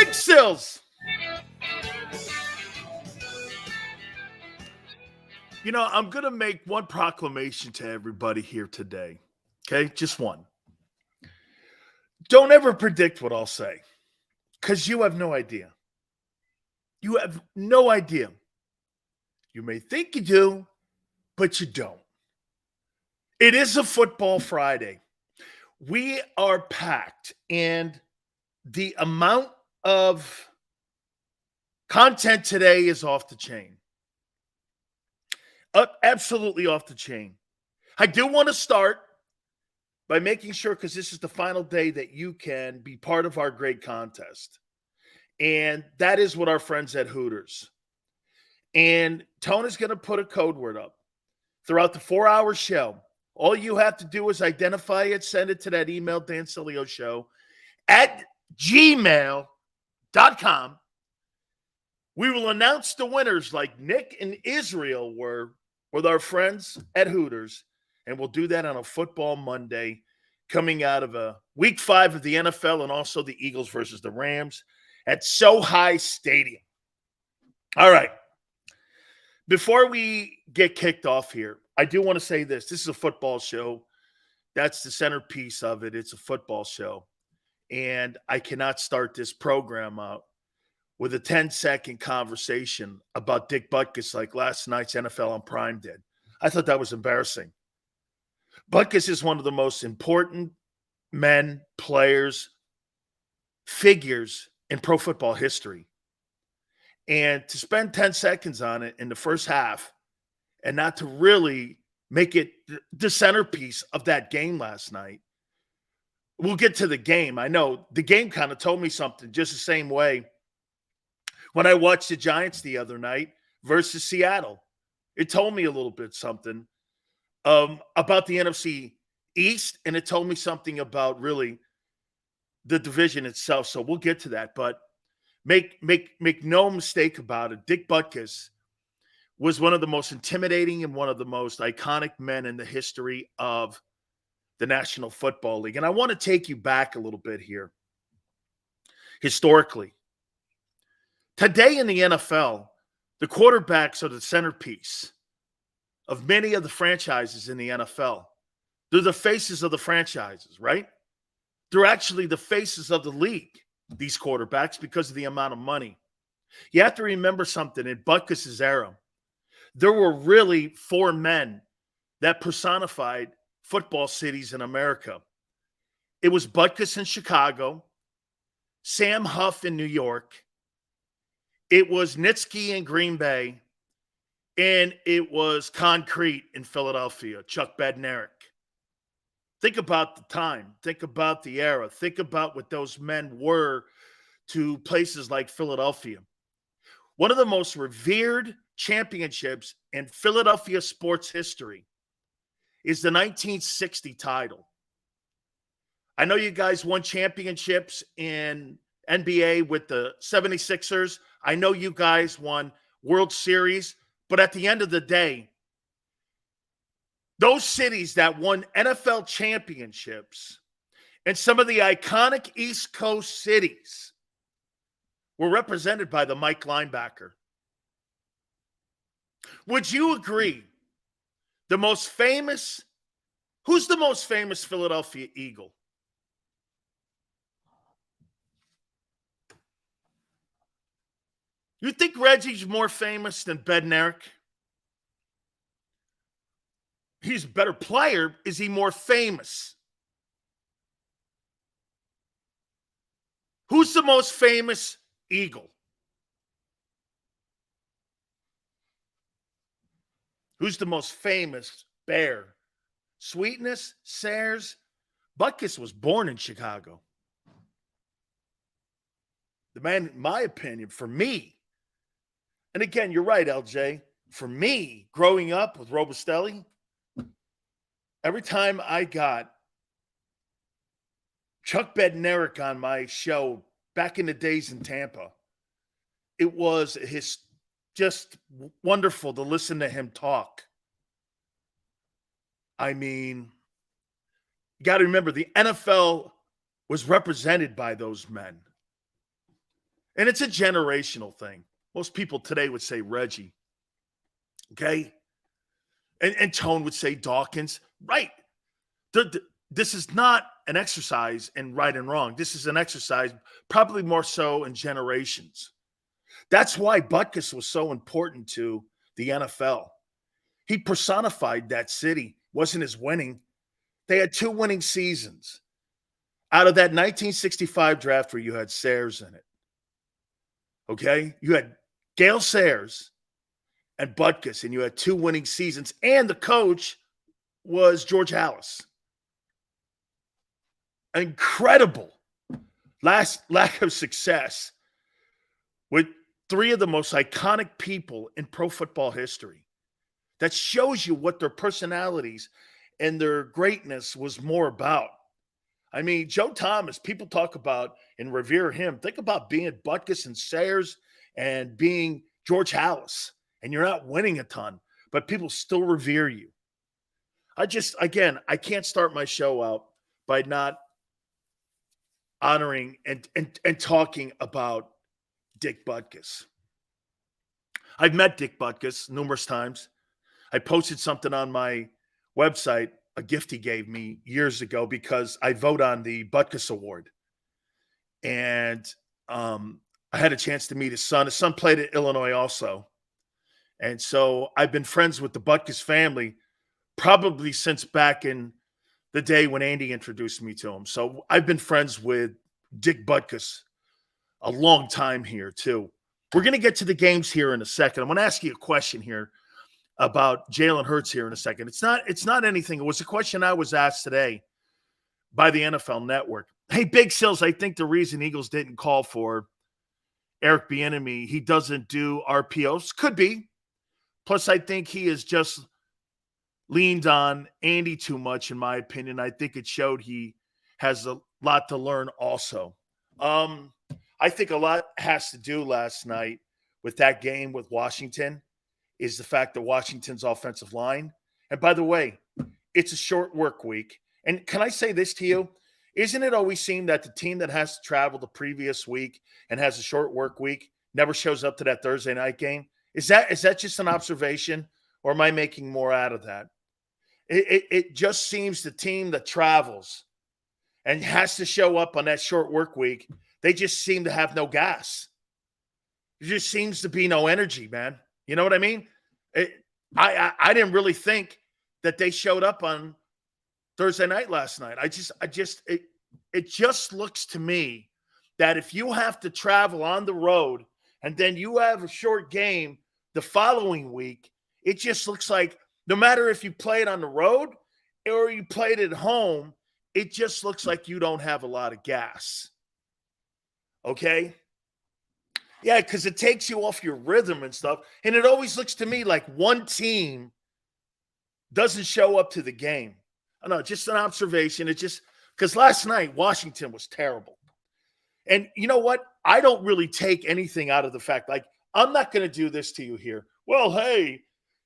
Big Sills. You know, I'm going to make one proclamation to everybody here today. Okay? Just one. Don't ever predict what I'll say because you have no idea. You have no idea. You may think you do, but you don't. It is a football Friday. We are packed, and the amount of content today is off the chain. Absolutely off the chain. I do want to start by making sure, because this is the final day, that you can be part of our great contest. And that is with our friends at Hooters. And Tony's going to put a code word up throughout the 4-hour show. All you have to do is identify it, send it to that email, Sileo Show at gmail.com. We will announce the winners like Nick and Israel were with our friends at Hooters. And we'll do that on a football Monday coming out of a week 5 of the NFL and also the Eagles versus the Rams at SoHi Stadium. All right. Before we get kicked off here, I do want to say this. This is a football show. That's the centerpiece of it. It's a football show. And I cannot start this program out with a 10-second conversation about Dick Butkus like last night's NFL on Prime did. I thought that was embarrassing. Butkus is one of the most important men, players, figures in pro football history. And to spend 10 seconds on it in the first half and not to really make it the centerpiece of that game last night. We'll get to the game. I know the game kind of told me something just the same way when I watched the Giants the other night versus Seattle. It told me a little bit something about the NFC East, and it told me something about really the division itself. So we'll get to that. But make no mistake about it, Dick Butkus was one of the most intimidating and one of the most iconic men in the history of the National Football League. And I want to take you back a little bit here. Historically, today in the NFL, the quarterbacks are the centerpiece of many of the franchises in the NFL. They're the faces of the franchises, right? They're actually the faces of the league, these quarterbacks, because of the amount of money. You have to remember something. In Butkus' era, there were really 4 men that personified football cities in America. It was Butkus in Chicago, Sam Huff in New York, it was Nitsky in Green Bay, and it was Concrete in Philadelphia, Chuck Bednarik. Think about the time. Think about the era. Think about what those men were to places like Philadelphia. One of the most revered championships in Philadelphia sports history is the 1960 title. I know you guys won championships in NBA with the 76ers. I know you guys won World Series. But at the end of the day, those cities that won NFL championships and some of the iconic East Coast cities were represented by the Mike linebacker. Would you agree? Who's the most famous Philadelphia Eagle? You think Reggie's more famous than Bednarik? He's a better player. Is he more famous? Who's the most famous Eagle? Who's the most famous Bear? Sweetness? Sayers? Butkus was born in Chicago. The man, in my opinion, for me, and again, you're right, LJ, for me, growing up with Robustelli, every time I got Chuck Bednarik on my show back in the days in Tampa, it was just wonderful to listen to him talk. I mean, you got to remember the NFL was represented by those men. And it's a generational thing. Most people today would say Reggie. Okay. And Tone would say Dawkins. Right. This is not an exercise in right and wrong. This is an exercise probably more so in generations. That's why Butkus was so important to the NFL. He personified that city. Wasn't his winning. They had 2 winning seasons out of that 1965 draft where you had Sayers in it. Okay? You had Gale Sayers and Butkus, and you had 2 winning seasons, and the coach was George Halas. Incredible lack of success with 3 of the most iconic people in pro football history. That shows you what their personalities and their greatness was more about. I mean, Joe Thomas, people talk about and revere him. Think about being Butkus and Sayers and being George Halas, and you're not winning a ton, but people still revere you. I can't start my show out by not honoring and talking about Dick Butkus. I've met Dick Butkus numerous times. I posted something on my website, a gift he gave me years ago, because I vote on the Butkus Award. And I had a chance to meet his son. His son played at Illinois also. And so I've been friends with the Butkus family probably since back in the day when Andy introduced me to him. So I've been friends with Dick Butkus a long time here too. We're going to get to the games here in a second. I'm going to ask you a question here about Jalen Hurts here in a second. It's not anything. It was a question I was asked today by the NFL Network. Hey, Big Sills, I think the reason Eagles didn't call for Eric Bieniemy, he doesn't do RPOs. Could be. Plus, I think he has just leaned on Andy too much, in my opinion. I think it showed he has a lot to learn also. I think a lot has to do last night with that game with Washington is the fact that Washington's offensive line. And by the way, it's a short work week. And can I say this to you? Isn't it always seem that the team that has to travel the previous week and has a short work week never shows up to that Thursday night game? Is that just an observation, or am I making more out of that? It just seems the team that travels and has to show up on that short work week, they just seem to have no gas. There just seems to be no energy, man. You know what I mean? I didn't really think that they showed up on Thursday night last night. It just looks to me that if you have to travel on the road and then you have a short game the following week, it just looks like no matter if you play it on the road or you played at home, it just looks like you don't have a lot of gas. Okay? Yeah, because it takes you off your rhythm and stuff. And it always looks to me like one team doesn't show up to the game. I know, just an observation. It's just because last night Washington was terrible. And you know what? I don't really take anything out of the fact, like, I'm not going to do this to you here. Well, hey,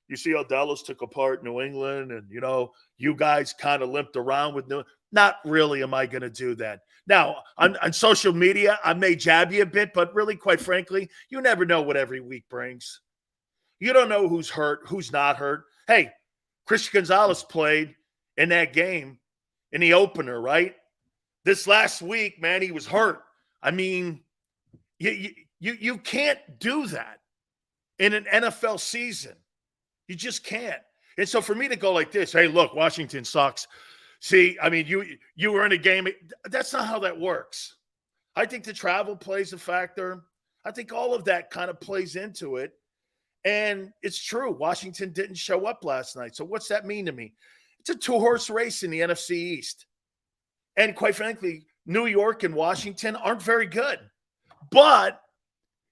you see how Dallas took apart New England and, you guys kind of limped around with New. Not really am I going to do that. Now, on social media, I may jab you a bit, but really, quite frankly, you never know what every week brings. You don't know who's hurt, who's not hurt. Hey, Christian Gonzalez played in that game in the opener, right? This last week, man, he was hurt. I mean, you can't do that in an NFL season. You just can't. And so for me to go like this, hey, look, Washington sucks. See, I mean, you were in a game. That's not how that works. I think the travel plays a factor. I think all of that kind of plays into it. And it's true. Washington didn't show up last night. So what's that mean to me? It's a 2-horse race in the NFC East. And quite frankly, New York and Washington aren't very good. But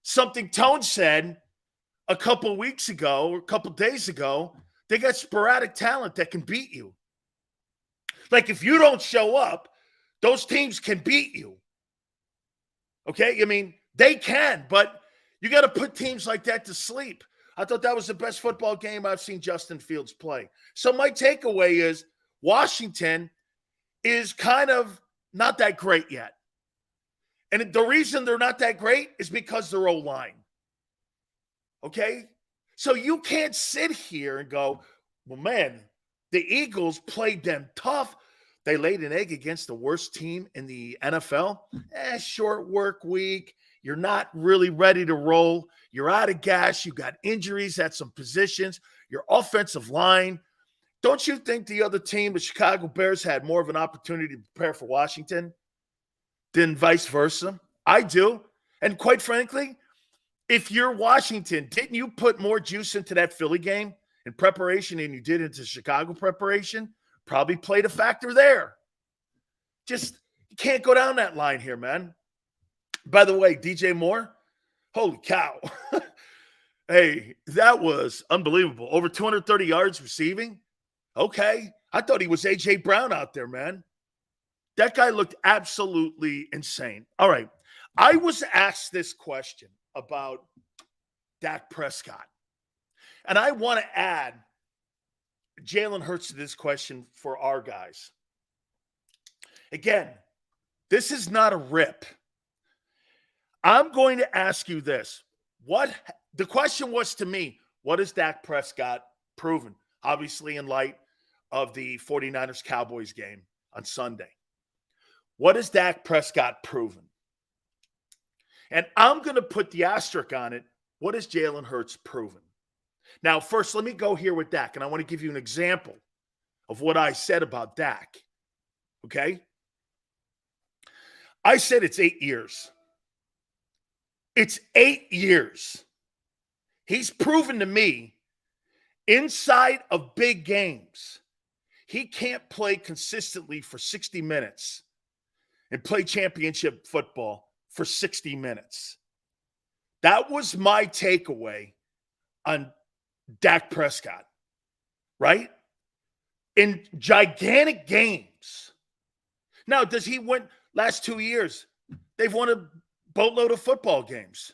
something Tone said a couple weeks ago or a couple days ago, they got sporadic talent that can beat you. Like if you don't show up, those teams can beat you. Okay? I mean, they can, but you got to put teams like that to sleep. I thought that was the best football game I've seen Justin Fields play. So my takeaway is Washington is kind of not that great yet. And the reason they're not that great is because they're O-line. Okay? So you can't sit here and go, well, man, the Eagles played them tough. They laid an egg against the worst team in the NFL. Short work week. You're not really ready to roll. You're out of gas. You got injuries at some positions. Your offensive line. Don't you think the other team, the Chicago Bears, had more of an opportunity to prepare for Washington than vice versa? I do. And quite frankly, if you're Washington, didn't you put more juice into that Philly game in preparation than you did into Chicago preparation? Probably played a factor there. Just, you can't go down that line here, man. By the way, DJ Moore, holy cow. Hey, that was unbelievable. Over 230 yards receiving. Okay. I thought he was A.J. Brown out there, man. That guy looked absolutely insane. All right. I was asked this question about Dak Prescott. And I want to add Jalen Hurts to this question for our guys. Again, this is not a rip. I'm going to ask you this. The question was to me, what has Dak Prescott proven? Obviously, in light of the 49ers-Cowboys game on Sunday. What has Dak Prescott proven? And I'm going to put the asterisk on it. What has Jalen Hurts proven? Now, first, let me go here with Dak, and I want to give you an example of what I said about Dak. Okay? I said it's 8 years. It's 8 years. He's proven to me, inside of big games, he can't play consistently for 60 minutes and play championship football for 60 minutes. That was my takeaway on Dak Prescott, right? In gigantic games. Now, does he win last 2 years? They've won a boatload of football games.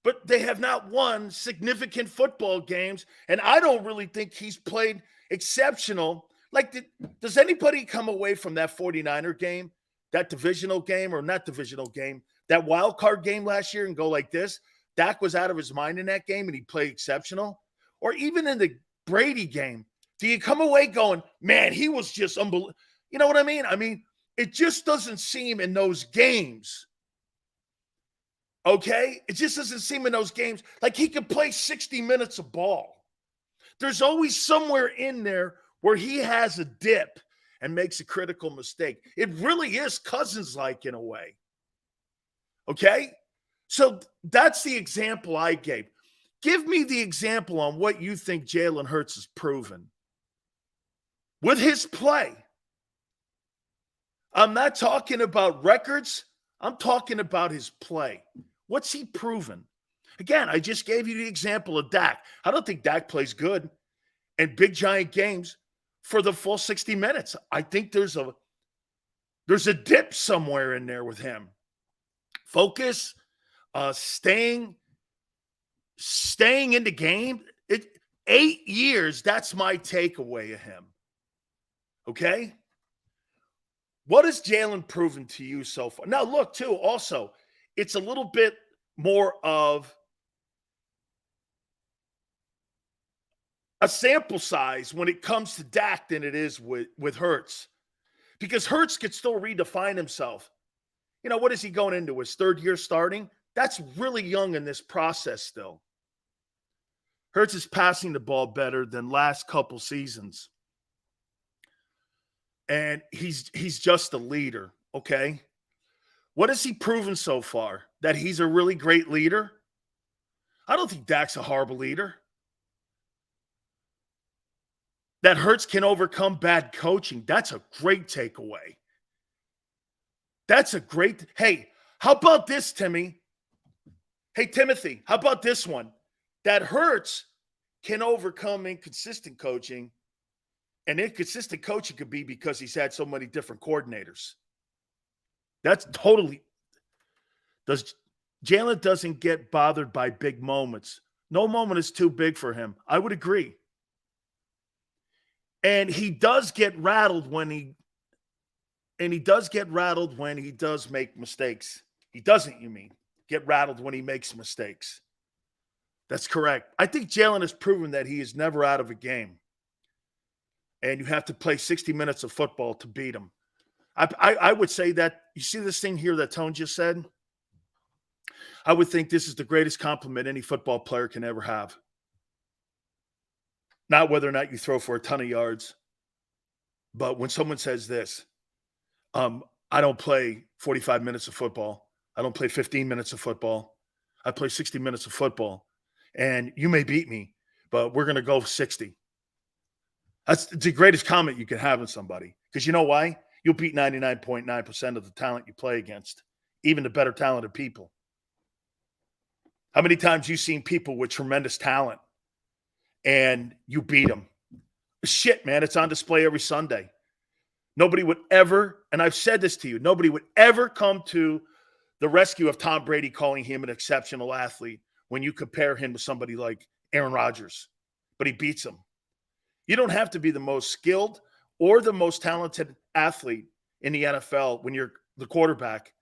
But they have not won significant football games, and I don't really think he's played exceptional. Like, does anybody come away from that 49er game, that divisional game, or not divisional game, that wild card game last year and go like this? Dak was out of his mind in that game and he played exceptional? Or even in the Brady game, do you come away going, man, he was just unbelievable? You know what I mean? I mean, it just doesn't seem in those games. Okay? It just doesn't seem in those games like he could play 60 minutes of ball. There's always somewhere in there where he has a dip and makes a critical mistake. It really is Cousins-like in a way. Okay? So that's the example I gave. Give me the example on what you think Jalen Hurts has proven with his play. I'm not talking about records. I'm talking about his play. What's he proven? Again, I just gave you the example of Dak. I don't think Dak plays good in big, giant games for the full 60 minutes. I think there's a dip somewhere in there with him. Focus, staying in the game. 8 years, that's my takeaway of him. Okay? What has Jalen proven to you so far? Now, look, too, also, it's a little bit more of a sample size when it comes to Dak than it is with Hurts. Because Hurts could still redefine himself. You know, what is he going into? His third year starting? That's really young in this process still. Hurts is passing the ball better than last couple seasons. And he's just a leader, okay? What has he proven so far? That he's a really great leader? I don't think Dak's a horrible leader. That Hurts can overcome bad coaching. That's a great takeaway. That's a great – hey, how about this, Timmy? Hey, Timothy, how about this one? That Hurts can overcome inconsistent coaching, and inconsistent coaching could be because he's had so many different coordinators. That's totally – Jalen doesn't get bothered by big moments. No moment is too big for him. I would agree. And he does get rattled when he And he does get rattled when he does make mistakes. He doesn't, you mean, get rattled when he makes mistakes. That's correct. I think Jalen has proven that he is never out of a game. And you have to play 60 minutes of football to beat him. I would say that, you see this thing here that Tone just said? I would think this is the greatest compliment any football player can ever have. Not whether or not you throw for a ton of yards, but when someone says this, I don't play 45 minutes of football. I don't play 15 minutes of football. I play 60 minutes of football. And you may beat me, but we're going to go 60. That's the greatest comment you can have on somebody. Because you know why? You'll beat 99.9% of the talent you play against, even the better talented people. How many times you've seen people with tremendous talent and you beat them? Shit, man, it's on display every Sunday. Nobody would ever, and I've said this to you, nobody would ever come to the rescue of Tom Brady calling him an exceptional athlete when you compare him to somebody like Aaron Rodgers. But he beats him. You don't have to be the most skilled or the most talented athlete in the NFL when you're the quarterback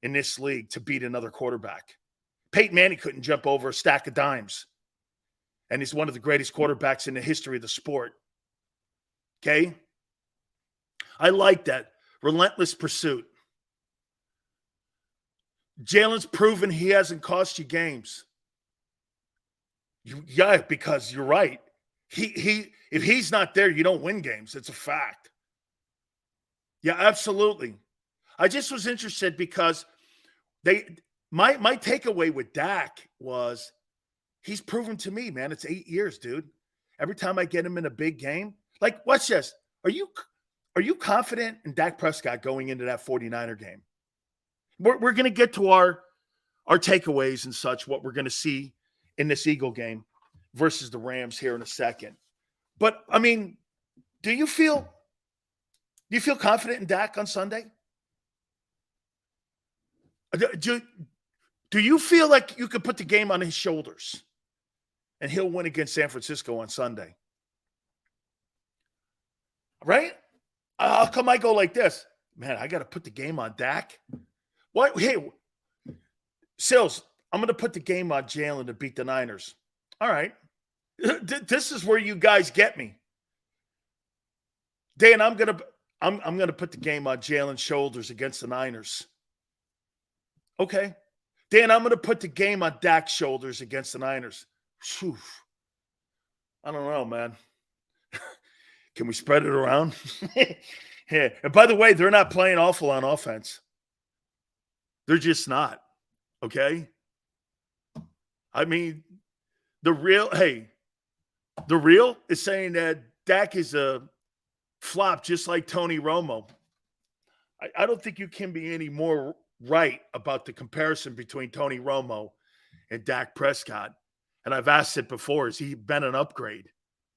in this league to beat another quarterback. Peyton Manning couldn't jump over a stack of dimes. And he's one of the greatest quarterbacks in the history of the sport. Okay? I like that. Relentless pursuit. Jalen's proven he hasn't cost you games. Yeah, because you're right. If he's not there, you don't win games. It's a fact. Yeah, absolutely. I just was interested because my takeaway with Dak was he's proven to me, man, it's 8 years, dude. Every time I get him in a big game, like, watch this. Are you confident in Dak Prescott going into that 49er game? We're going to get to our takeaways and such, what we're going to see in this Eagle game versus the Rams here in a second. But, I mean, do you feel confident in Dak on Sunday? Do you feel like you could put the game on his shoulders and he'll win against San Francisco on Sunday? Right? How come I go like this? Man, I got to put the game on Dak. What? Hey, Sills, I'm going to put the game on Jalen to beat the Niners. All right. This is where you guys get me. Dan, I'm going to put the game on Jalen's shoulders against the Niners. Okay. Dan, I'm going to put the game on Dak's shoulders against the Niners. Whew. I don't know, man. Can we spread it around? Yeah. And by the way, they're not playing awful on offense. They're just not. Okay? I mean, the real is saying that Dak is a flop just like Tony Romo. I don't think you can be any more right about the comparison between Tony Romo and Dak Prescott. And I've asked it before, has he been an upgrade?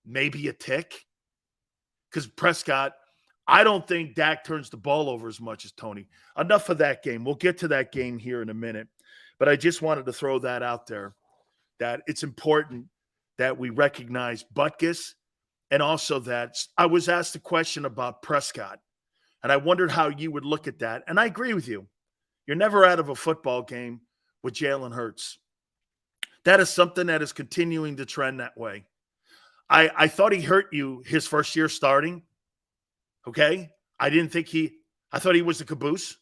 Maybe a tick? Because Prescott, I don't think Dak turns the ball over as much as Tony. Enough of that game. We'll get to that game here in a minute. But I just wanted to throw that out there, that it's important that we recognize Butkus, and also that I was asked a question about Prescott, and I wondered how you would look at that. And I agree with you. You're never out of a football game with Jalen Hurts. That is something that is continuing to trend that way. I thought he hurt you his first year starting. Okay? I thought he was the caboose.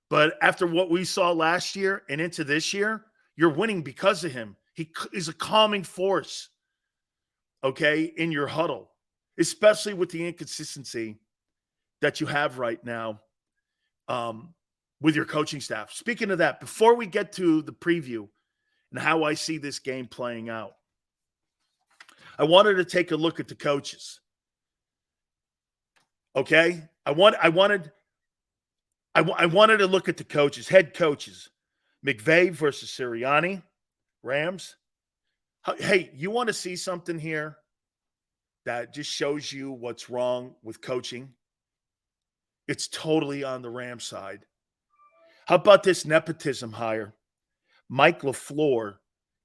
But after what we saw last year and into this year, you're winning because of him. He is a calming force, okay, in your huddle, especially with the inconsistency that you have right now with your coaching staff. Speaking of that, before we get to the preview and how I see this game playing out, I wanted to take a look at the coaches. Okay? I wanted to look at the coaches, head coaches. McVay versus Sirianni, Rams. Hey, you want to see something here that just shows you what's wrong with coaching? It's totally on the Rams side. How about this nepotism hire? Mike LaFleur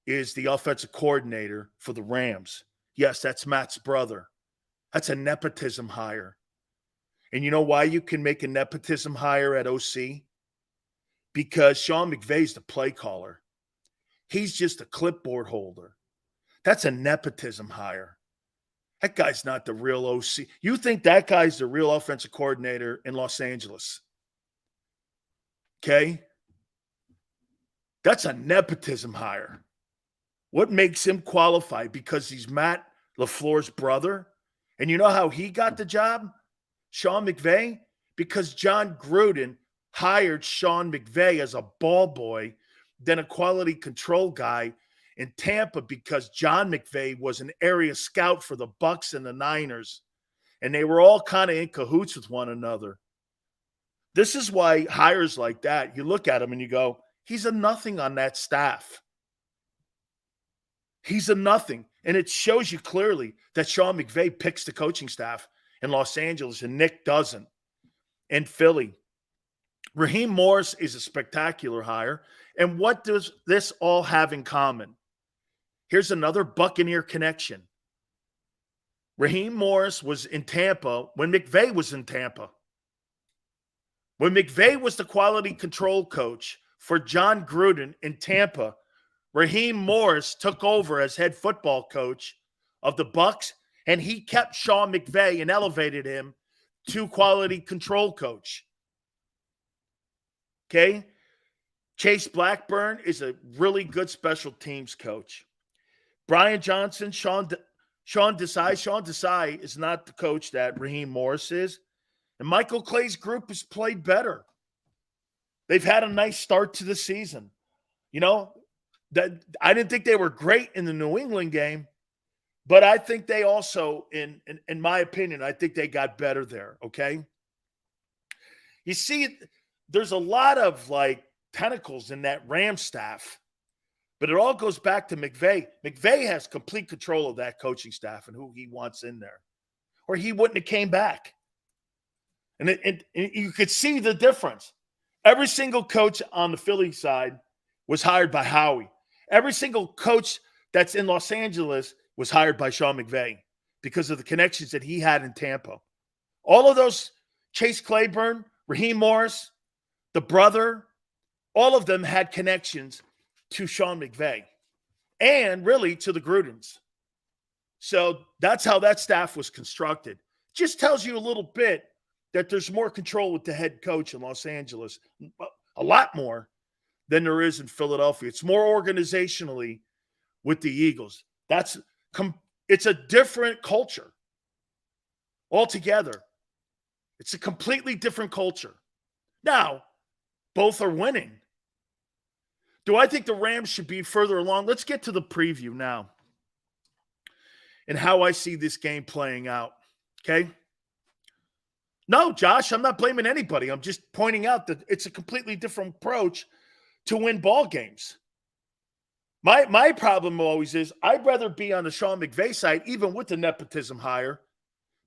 is the offensive coordinator for the Rams. Yes, that's Matt's brother. That's a nepotism hire. And you know why you can make a nepotism hire at OC? Because Sean McVay's the play caller. He's just a clipboard holder. That's a nepotism hire. That guy's not the real OC. You think that guy's the real offensive coordinator in Los Angeles. Okay? That's a nepotism hire. What makes him qualified? Because he's Matt LaFleur's brother. And you know how he got the job? Sean McVay? Because John Gruden hired Sean McVay as a ball boy, then a quality control guy in Tampa because John McVay was an area scout for the Bucks and the Niners. And they were all kind of in cahoots with one another. This is why hires like that, you look at him and you go, he's a nothing on that staff. He's a nothing. And it shows you clearly that Sean McVay picks the coaching staff in Los Angeles and Nick doesn't. In Philly, Raheem Morris is a spectacular hire. And what does this all have in common? Here's another Buccaneer connection. Raheem Morris was in Tampa when McVay was in Tampa. When McVay was the quality control coach for John Gruden in Tampa, Raheem Morris took over as head football coach of the Bucks, and he kept Sean McVay and elevated him to quality control coach. Okay? Chase Blackburn is a really good special teams coach. Brian Johnson, Sean Desai is not the coach that Raheem Morris is. And Michael Clay's group has played better. They've had a nice start to the season. You know, that I didn't think they were great in the New England game, but I think they also, in my opinion, I think they got better there, okay? You see, there's a lot of, like, tentacles in that Rams staff, but it all goes back to McVay. McVay has complete control of that coaching staff and who he wants in there, or he wouldn't have came back. And you could see the difference. Every single coach on the Philly side was hired by Howie. Every single coach that's in Los Angeles was hired by Sean McVay because of the connections that he had in Tampa. All of those, Chase Claiborne, Raheem Morris, the brother, all of them had connections to Sean McVay and really to the Grudens. So that's how that staff was constructed. Just tells you a little bit that there's more control with the head coach in Los Angeles, a lot more than there is in Philadelphia. It's more organizationally with the Eagles. It's a different culture altogether. It's a completely different culture. Now, both are winning. Do I think the Rams should be further along? Let's get to the preview now and how I see this game playing out, okay? No, Josh, I'm not blaming anybody. I'm just pointing out that it's a completely different approach to win ball games. My problem always is I'd rather be on the Sean McVay side, even with the nepotism hire,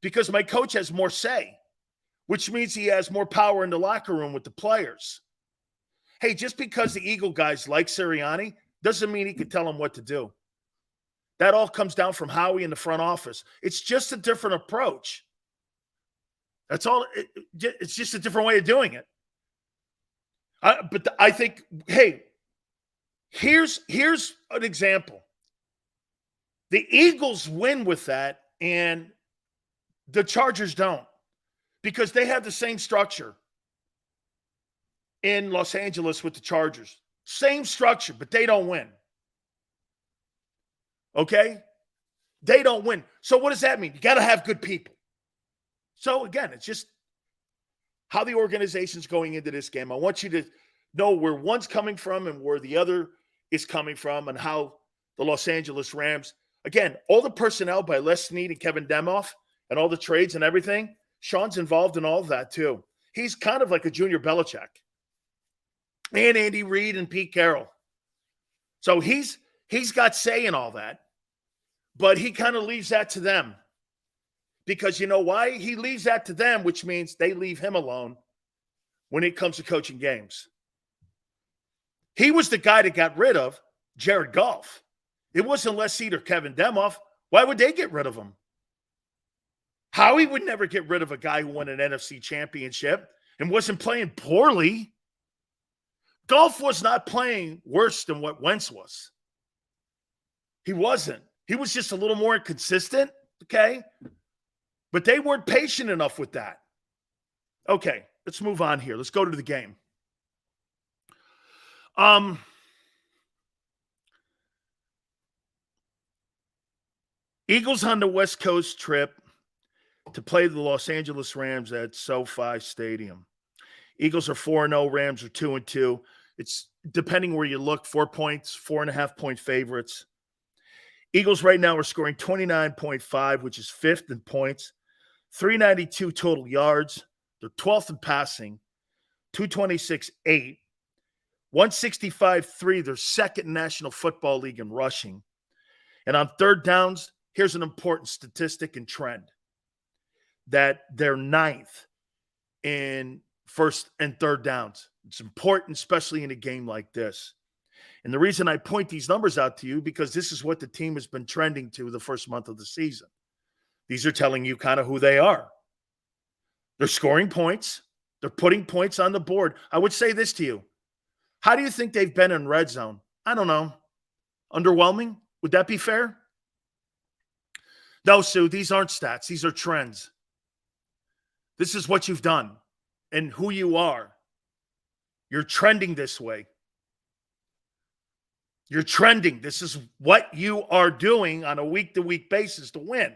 because my coach has more say, which means he has more power in the locker room with the players. Hey, just because the Eagle guys like Sirianni doesn't mean he can tell them what to do. That all comes down from Howie in the front office. It's just a different approach. That's all. It's just a different way of doing it. But I think, hey, here's an example. The Eagles win with that, and the Chargers don't, because they have the same structure in Los Angeles with the Chargers. Same structure, but they don't win. Okay? They don't win. So what does that mean? You got to have good people. So, again, it's just how the organization's going into this game. I want you to know where one's coming from and where the other is coming from, and how the Los Angeles Rams, again, all the personnel by Les Snead and Kevin Demoff and all the trades and everything, Sean's involved in all of that too. He's kind of like a junior Belichick. And Andy Reid and Pete Carroll. So he's got say in all that, but he kind of leaves that to them. Because you know why? He leaves that to them, which means they leave him alone when it comes to coaching games. He was the guy that got rid of Jared Goff. It wasn't Les Snead or Kevin Demoff. Why would they get rid of him? Howie would never get rid of a guy who won an NFC championship and wasn't playing poorly. Goff was not playing worse than what Wentz was. He wasn't. He was just a little more inconsistent, okay? But they weren't patient enough with that. Okay, let's move on here. Let's go to the game. Eagles on the West Coast trip to play the Los Angeles Rams at SoFi Stadium. Eagles are 4-0, Rams are 2-2. It's depending where you look, 4 points, 4.5-point favorites. Eagles right now are scoring 29.5, which is fifth in points, 392 total yards. They're 12th in passing, 226.8, 165.3. They're second in National Football League in rushing. And on third downs, here's an important statistic and trend that they're ninth in first and third downs. It's important, especially in a game like this. And the reason I point these numbers out to you, because this is what the team has been trending to the first month of the season. These are telling you kind of who they are. They're scoring points. They're putting points on the board. I would say this to you. How do you think they've been in red zone? I don't know. Underwhelming? Would that be fair? No, Sue, these aren't stats. These are trends. This is what you've done and who you are. You're trending this way. You're trending. This is what you are doing on a week-to-week basis to win.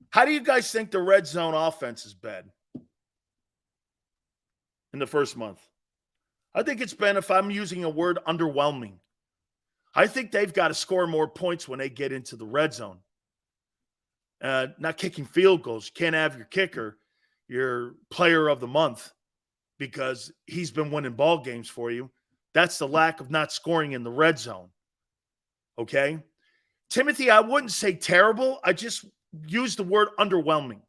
How do you guys think the red zone offense has been in the first month? I think it's been, if I'm using a word, underwhelming. I think they've got to score more points when they get into the red zone. Not kicking field goals. You can't have your kicker, your player of the month, because he's been winning ball games for you. That's the lack of not scoring in the red zone. Okay? Timothy, I wouldn't say terrible. I just use the word underwhelming.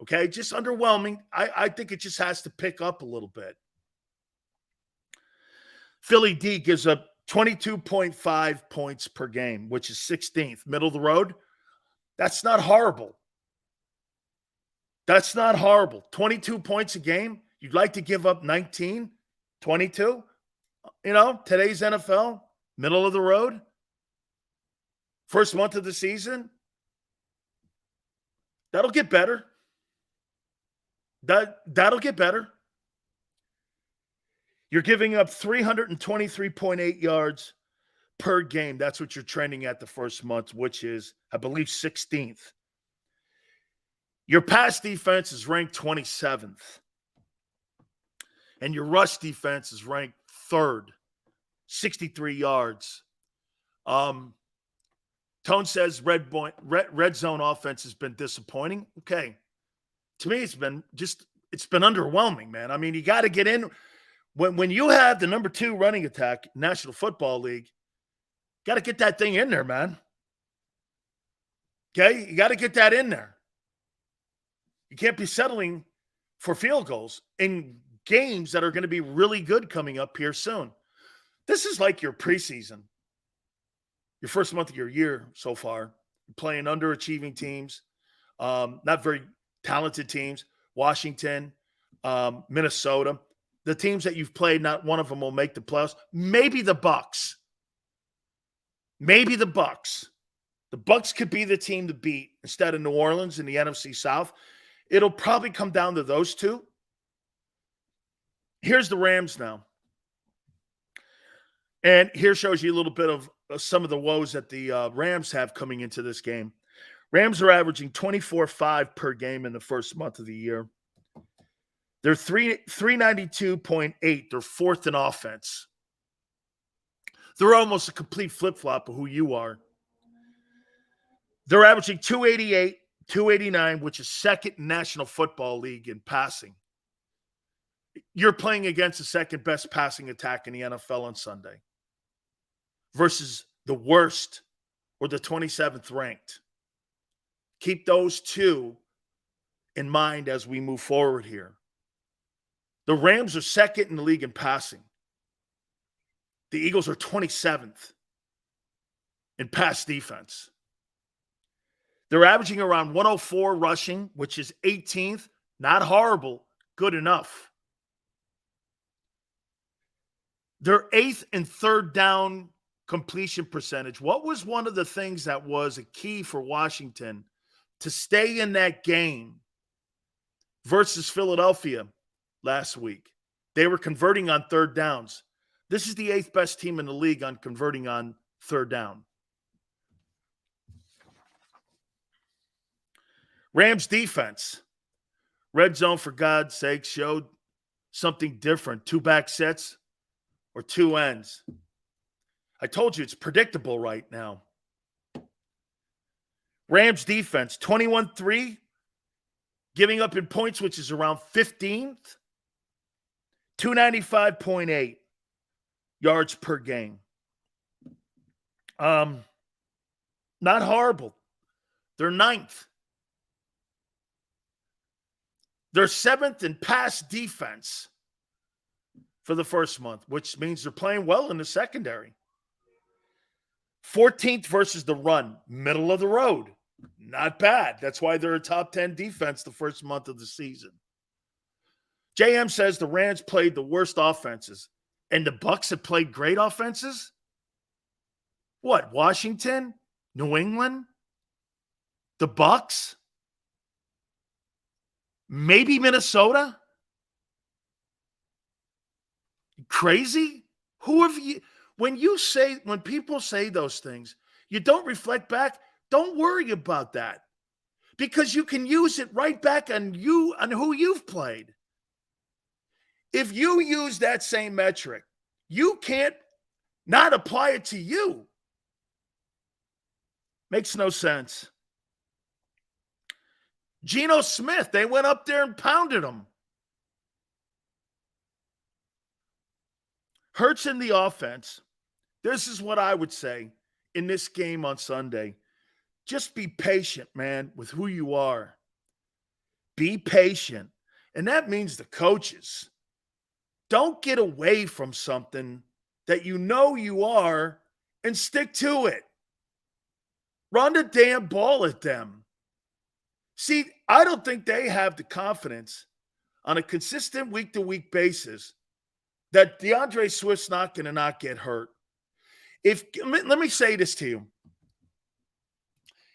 Okay? Just underwhelming. I think it just has to pick up a little bit. Philly D gives up 22.5 points per game, which is 16th. Middle of the road. That's not horrible. That's not horrible. 22 points a game. You'd like to give up 19, 22? You know, today's NFL, middle of the road. First month of the season. That'll get better. That'll get better. You're giving up 323.8 yards per game. That's what you're trending at the first month, which is, I believe, 16th. Your pass defense is ranked 27th. And your rush defense is ranked 3rd, 63 yards. Tone says red zone offense has been disappointing. Okay. To me, it's been underwhelming, man. I mean, you got to get in. When you have the number 2 running attack, National Football League, got to get that thing in there, man. Okay? You got to get that in there. You can't be settling for field goals in games that are going to be really good coming up here soon. This is like your preseason, your first month of your year so far. You're playing underachieving teams, not very talented teams, Washington, Minnesota. The teams that you've played, not one of them will make the playoffs. Maybe the Bucks. Maybe the Bucks. The Bucks could be the team to beat instead of New Orleans in the NFC South. It'll probably come down to those two. Here's the Rams now. And here shows you a little bit of some of the woes that the Rams have coming into this game. Rams are averaging 24.5 per game in the first month of the year. They're 392.8. They're 4th in offense. They're almost a complete flip-flop of who you are. They're averaging 288, 289, which is 2nd in National Football League in passing. You're playing against the 2nd-best passing attack in the NFL on Sunday versus the worst or the 27th ranked. Keep those two in mind as we move forward here. The Rams are 2nd in the league in passing. The Eagles are 27th in pass defense. They're averaging around 104 rushing, which is 18th. Not horrible, good enough. They're 8th in third down completion percentage. What was one of the things that was a key for Washington to stay in that game versus Philadelphia last week? They were converting on third downs. This is the 8th best team in the league on converting on third down. Rams defense. Red zone, for God's sake, showed something different. 2 back sets or 2 ends. I told you it's predictable right now. Rams defense, 21-3, giving up in points, which is around 15th. 295.8 yards per game. Not horrible. They're 9th. They're 7th in pass defense for the first month, which means they're playing well in the secondary. 14th versus the run, middle of the road. Not bad. That's why they're a top 10 defense the first month of the season. JM says the Rams played the worst offenses, and the Bucs have played great offenses? What, Washington? New England? The Bucs? Maybe Minnesota? Crazy? Who have you? When people say those things, you don't reflect back. Don't worry about that, because you can use it right back on who you've played. If you use that same metric, you can't not apply it to you. Makes no sense. Geno Smith, they went up there and pounded him. Hurts in the offense. This is what I would say in this game on Sunday. Just be patient, man, with who you are. Be patient. And that means the coaches. Don't get away from something that you know you are and stick to it. Run the damn ball at them. See, I don't think they have the confidence on a consistent week-to-week basis that DeAndre Swift's not going to not get hurt. Let me say this to you,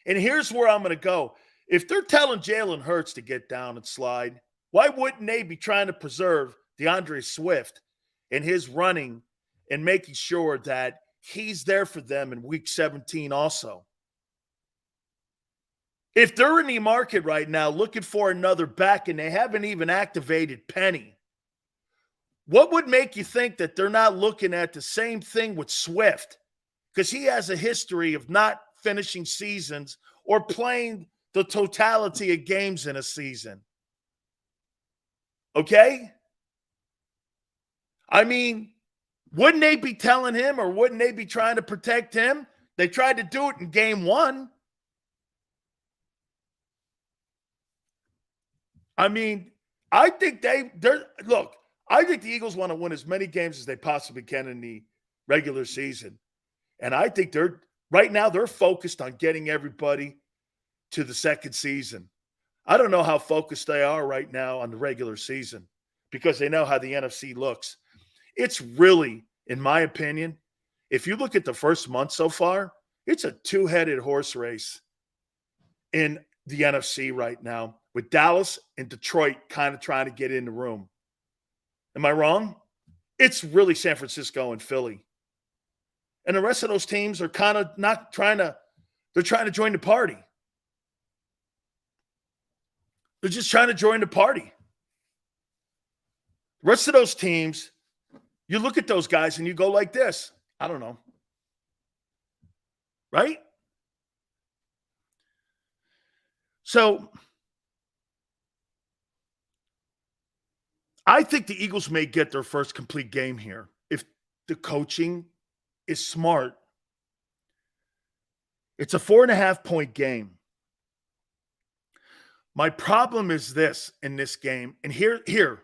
and here's where I'm going to go. If they're telling Jalen Hurts to get down and slide, why wouldn't they be trying to preserve DeAndre Swift and his running and making sure that he's there for them in week 17 also? If they're in the market right now looking for another back and they haven't even activated Penny, what would make you think that they're not looking at the same thing with Swift? Because he has a history of not finishing seasons or playing the totality of games in a season. Okay? I mean, wouldn't they be telling him, or wouldn't they be trying to protect him? They tried to do it in game 1. I mean, I think look, I think the Eagles want to win as many games as they possibly can in the regular season. And I think right now they're focused on getting everybody to the second season. I don't know how focused they are right now on the regular season because they know how the NFC looks. It's really, in my opinion, if you look at the first month so far, it's a two-headed horse race in the NFC right now, with Dallas and Detroit kind of trying to get in the room. Am I wrong? It's really San Francisco and Philly. And the rest of those teams are kind of not trying to – they're trying to join the party. They're just trying to join the party. The rest of those teams, you look at those guys and you go like this. I don't know. Right? So I think the Eagles may get their first complete game here if the coaching is smart. It's a 4.5-point game. My problem is this in this game, and here's the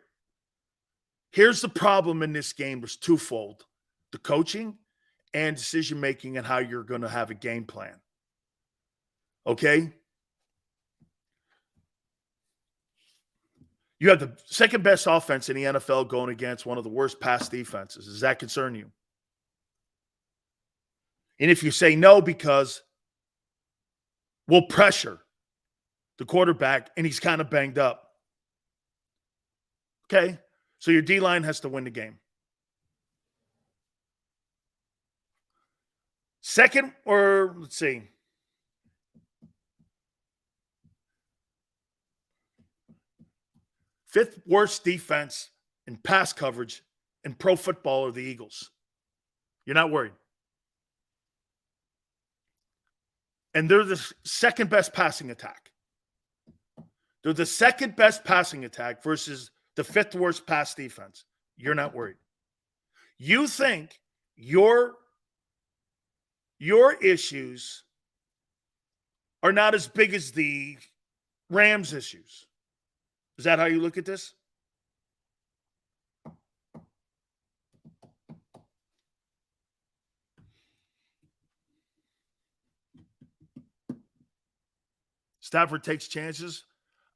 problem in this game. There's twofold: the coaching and decision-making and how you're going to have a game plan. Okay? You have the second best offense in the NFL going against one of the worst pass defenses. Does that concern you? And if you say no because we'll pressure the quarterback and he's kind of banged up. Okay, so your D-line has to win the game. Second, or let's see. Fifth worst defense in pass coverage in pro football are the Eagles. You're not worried. And they're the second best passing attack. They're the second best passing attack versus the fifth worst pass defense. You're not worried. You think your issues are not as big as the Rams' issues. Is that how you look at this? Stafford takes chances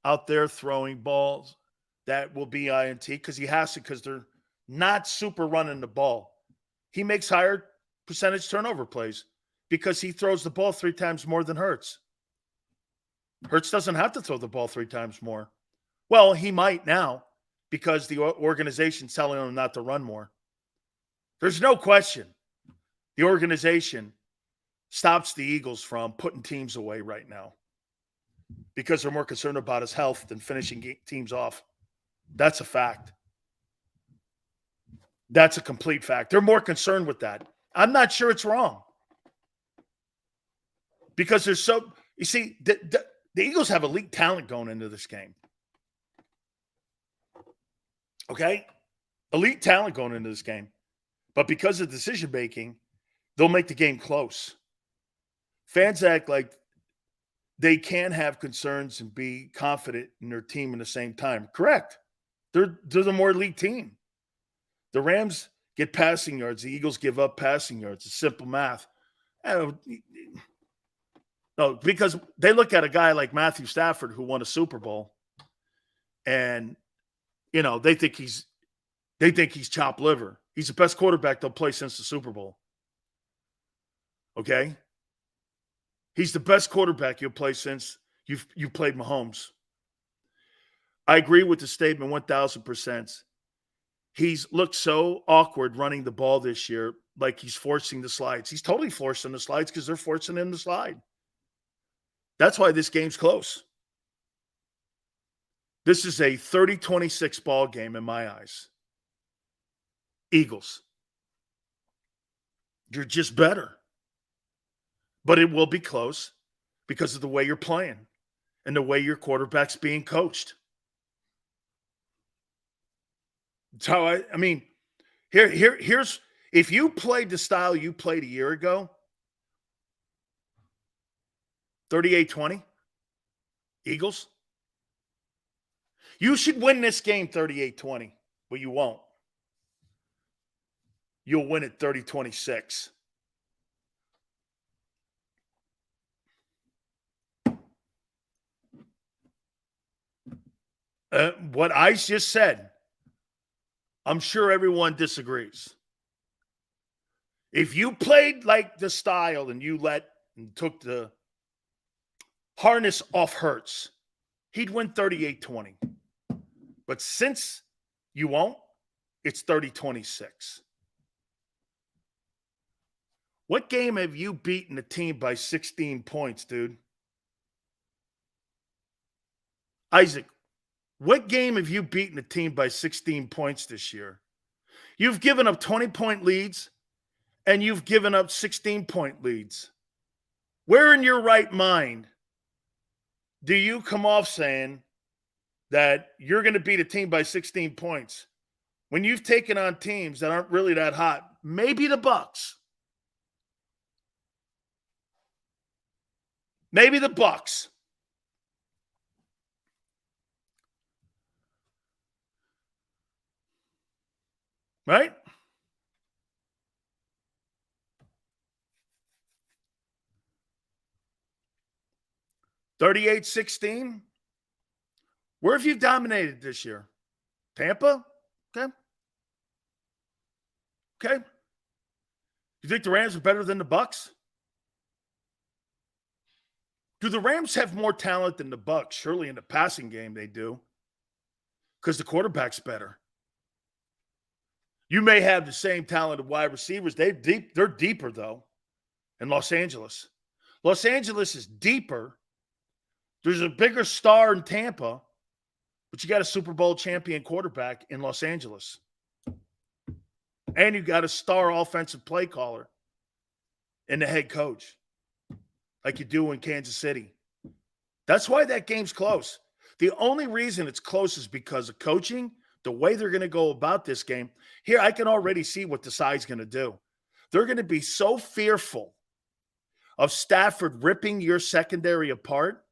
out there throwing balls that will be INT because he has to, because they're not super running the ball. He makes higher percentage turnover plays because he throws the ball 3 times more than Hurts. Hurts doesn't have to throw the ball 3 times more. Well, he might now because the organization's telling him not to run more. There's no question the organization stops the Eagles from putting teams away right now because they're more concerned about his health than finishing teams off. That's a fact. That's a complete fact. They're more concerned with that. I'm not sure it's wrong because there's so – you see, the Eagles have elite talent going into this game. Okay? Elite talent going into this game. But because of decision-making, they'll make the game close. Fans act like they can have concerns and be confident in their team at the same time. Correct. They're the more elite team. The Rams get passing yards. The Eagles give up passing yards. It's simple math. No, because they look at a guy like Matthew Stafford who won a Super Bowl, and they think he's chopped liver. He's the best quarterback they'll play since the Super Bowl. Okay? He's the best quarterback you'll play since you've played Mahomes. I agree with the statement 1,000%. He's looked so awkward running the ball this year, like he's forcing the slides. He's totally forcing the slides because they're forcing him to slide. That's why this game's close. This is a 30-26 ball game in my eyes. Eagles. You're just better. But it will be close because of the way you're playing and the way your quarterback's being coached. So, I mean, here's if you played the style you played a year ago, 38-20, Eagles, you should win this game 38-20, but you won't. You'll win it 30-26. What I just said, I'm sure everyone disagrees. If you played like the style and you took the harness off Hurts, he'd win 38-20. But since you won't, it's 30-26. What game have you beaten a team by 16 points, dude? Isaac, what game have you beaten a team by 16 points this year? You've given up 20-point leads, and you've given up 16-point leads. Where in your right mind do you come off saying that you're going to beat a team by 16 points when you've taken on teams that aren't really that hot? Maybe the Bucks. Maybe the Bucks. Right? $38-16. Where have you dominated this year? Tampa? Okay. Okay. You think the Rams are better than the Bucs? Do the Rams have more talent than the Bucs? Surely in the passing game they do, because the quarterback's better. You may have the same talented wide receivers. They're deeper, though, in Los Angeles. Los Angeles is deeper. There's a bigger star in Tampa, but you got a Super Bowl champion quarterback in Los Angeles. And you got a star offensive play caller in the head coach, like you do in Kansas City. That's why that game's close. The only reason it's close is because of coaching, the way they're going to go about this game. Here, I can already see what Desai's going to do. They're going to be so fearful of Stafford ripping your secondary apart,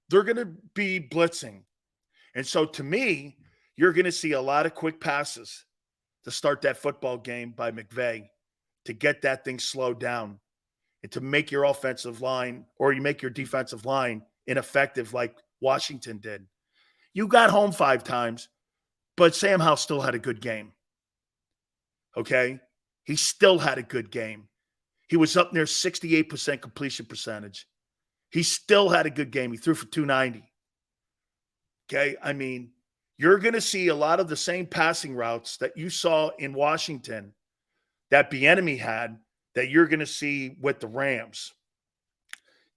they're going to be blitzing. And so, to me, you're going to see a lot of quick passes to start that football game by McVay to get that thing slowed down and to make your offensive line or you make your defensive line ineffective like Washington did. You got home 5 times, but Sam Howell still had a good game. Okay? He still had a good game. He was up near 68% completion percentage. He still had a good game. He threw for 290. Okay? I mean, you're going to see a lot of the same passing routes that you saw in Washington that Bieniemy had that you're going to see with the Rams.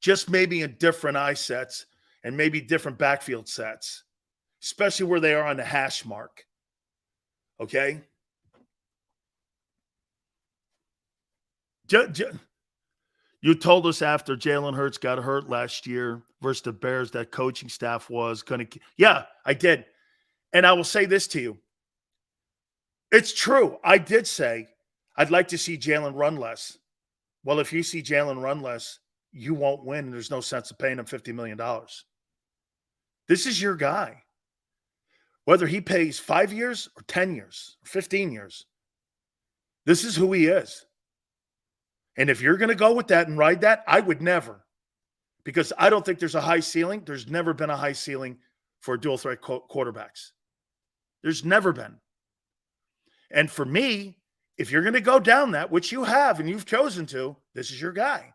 Just maybe in different eye sets and maybe different backfield sets, especially where they are on the hash mark. Okay? You told us after Jalen Hurts got hurt last year versus the Bears that coaching staff was going to – yeah, I did. And I will say this to you. It's true. I did say I'd like to see Jalen run less. Well, if you see Jalen run less, you won't win. There's no sense of paying him $50 million. This is your guy. Whether he pays 5 years or 10 years or 15 years, this is who he is. And if you're going to go with that and ride that, I would never. Because I don't think there's a high ceiling. There's never been a high ceiling for dual threat quarterbacks. There's never been. And for me, if you're going to go down that, which you have and you've chosen to, this is your guy.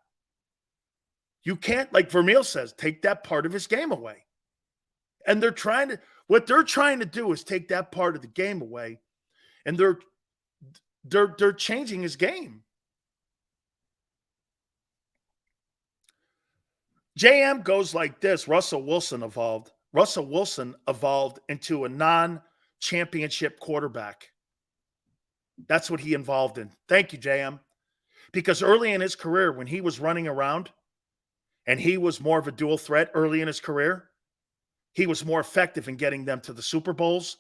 You can't, like Vermeil says, take that part of his game away. And what they're trying to do is take that part of the game away, and they're changing his game. JM goes like this. Russell Wilson evolved. Russell Wilson evolved into a non-championship quarterback. That's what he evolved in. Thank you, JM. Because early in his career, when he was running around and he was more of a dual threat early in his career, he was more effective in getting them to the Super Bowls,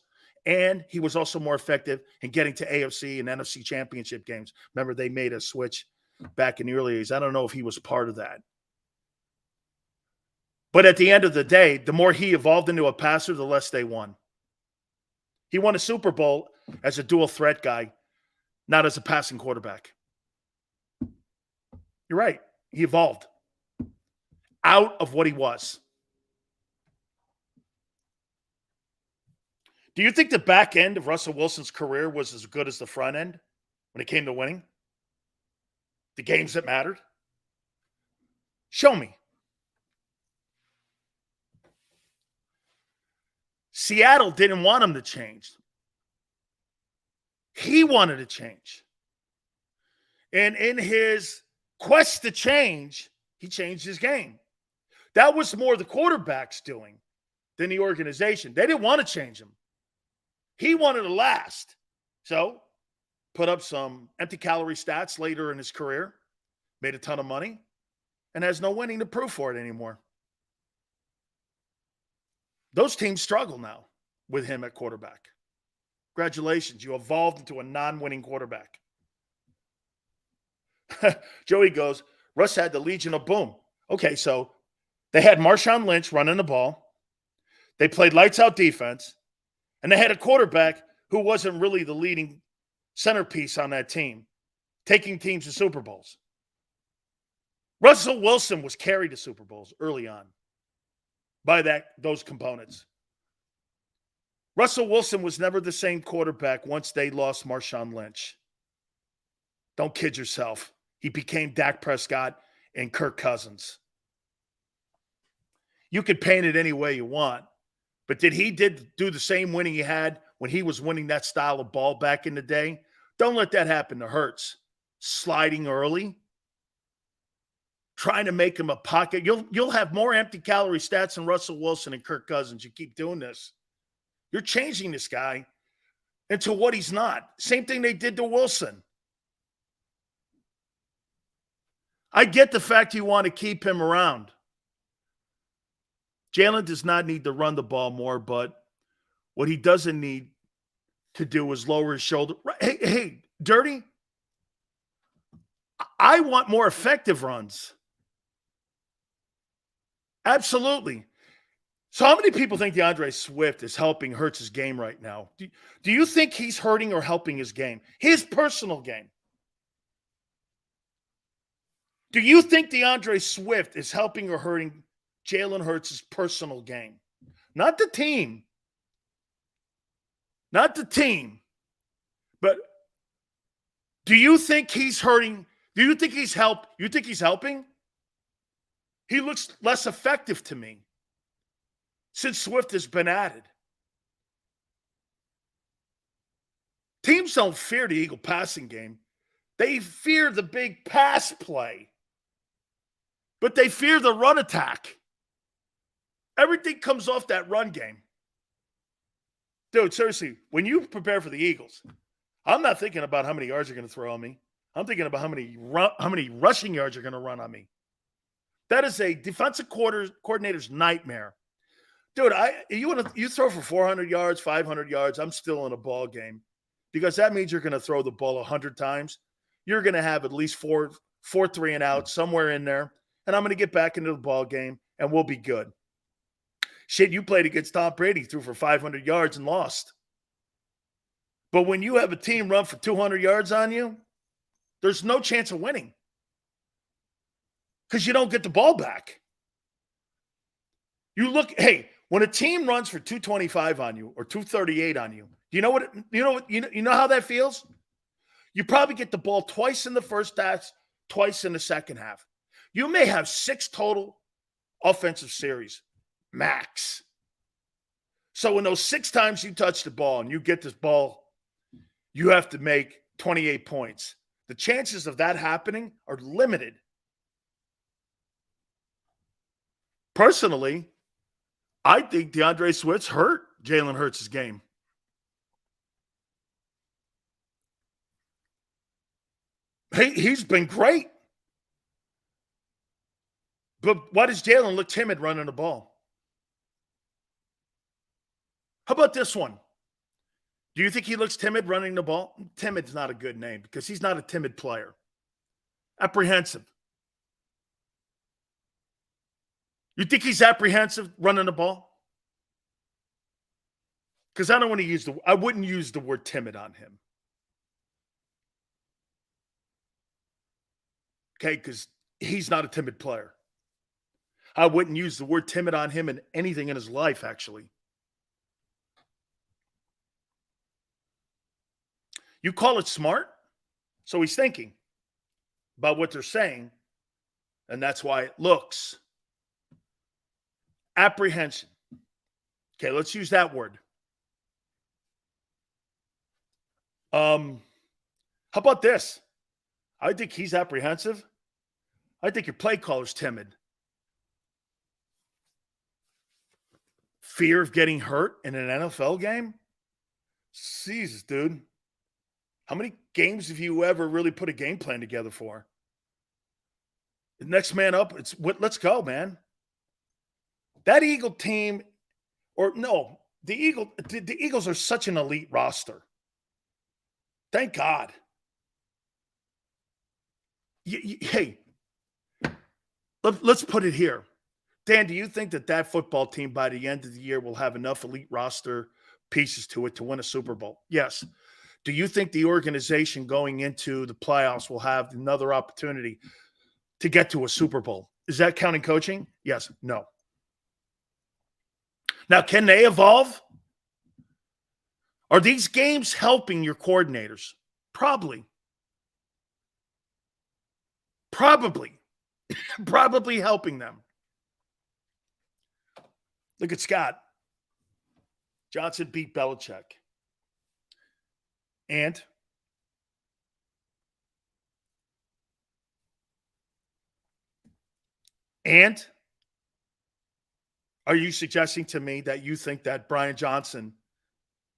and he was also more effective in getting to AFC and NFC championship games. Remember, they made a switch back in the early days. I don't know if he was part of that. But at the end of the day, the more he evolved into a passer, the less they won. He won a Super Bowl as a dual threat guy, not as a passing quarterback. You're right. He evolved out of what he was. Do you think the back end of Russell Wilson's career was as good as the front end when it came to winning? The games that mattered? Show me. Seattle didn't want him to change. He wanted to change. And in his quest to change, he changed his game. That was more the quarterbacks doing than the organization. They didn't want to change him. He wanted to last. So, put up some empty calorie stats later in his career, made a ton of money, and has no winning to prove for it anymore. Those teams struggle now with him at quarterback. Congratulations, you evolved into a non-winning quarterback. Joey goes, Russ had the Legion of Boom. Okay, so they had Marshawn Lynch running the ball. They played lights-out defense. And they had a quarterback who wasn't really the leading centerpiece on that team, taking teams to Super Bowls. Russell Wilson was carried to Super Bowls early on by those components. Russell Wilson was never the same quarterback once they lost Marshawn Lynch. Don't kid yourself. He became Dak Prescott and Kirk Cousins. You could paint it any way you want, but did he do the same winning he had when he was winning that style of ball back in the day? Don't let that happen to Hurts. Sliding early, trying to make him a pocket. You'll have more empty calorie stats than Russell Wilson and Kirk Cousins. You keep doing this. You're changing this guy into what he's not. Same thing they did to Wilson. I get the fact you want to keep him around. Jalen does not need to run the ball more, but what he doesn't need to do is lower his shoulder. Hey, Dirty, I want more effective runs. Absolutely. So how many people think DeAndre Swift is helping Hurts' game right now? Do you think he's hurting or helping his game? His personal game. Do you think DeAndre Swift is helping or hurting Jalen Hurts' personal game? Not the team. Not the team. But do you think he's hurting? Do you think he's You think he's helping? He looks less effective to me since Swift has been added. Teams don't fear the Eagle passing game. They fear the big pass play. But they fear the run attack. Everything comes off that run game. Dude, seriously, when you prepare for the Eagles, I'm not thinking about how many yards you're going to throw on me. I'm thinking about how many rushing yards you're going to run on me. That is a defensive coordinator's nightmare. Dude, you throw for 400 yards, 500 yards, I'm still in a ball game because that means you're going to throw the ball 100 times. You're going to have at least four 3 and out somewhere in there, and I'm going to get back into the ball game, and we'll be good. Shit, you played against Tom Brady, threw for 500 yards and lost. But when you have a team run for 200 yards on you, there's no chance of winning because you don't get the ball back. Hey, when a team runs for 225 on you or 238 on you, you know how that feels? You probably get the ball twice in the first half, twice in the second half. You may have 6 total offensive series, max. So in those 6 times you touch the ball and you get this ball, you have to make 28 points. The chances of that happening are limited. Personally, I think DeAndre Swift's hurt Jalen Hurts' game. He's been great. But why does Jalen look timid running the ball? How about this one? Do you think he looks timid running the ball? Timid's not a good name because he's not a timid player. Apprehensive. You think he's apprehensive running the ball? Because I wouldn't use the word timid on him. Okay, because he's not a timid player. I wouldn't use the word timid on him in anything in his life, actually. You call it smart, so he's thinking about what they're saying, and that's why it looks. Apprehension. Okay, let's use that word. How about this? I think he's apprehensive. I think your play caller's timid. Fear of getting hurt in an NFL game? Jesus, dude. How many games have you ever really put a game plan together for? The next man up, let's go, man. That Eagle team, the Eagles are such an elite roster. Thank God. Hey, let's put it here. Dan, do you think that football team by the end of the year will have enough elite roster pieces to it to win a Super Bowl? Yes. Do you think the organization going into the playoffs will have another opportunity to get to a Super Bowl? Is that counting coaching? Yes. No. Now, can they evolve? Are these games helping your coordinators? Probably. Probably helping them. Look at Scott. Johnson beat Belichick. And are you suggesting to me that you think that Brian Johnson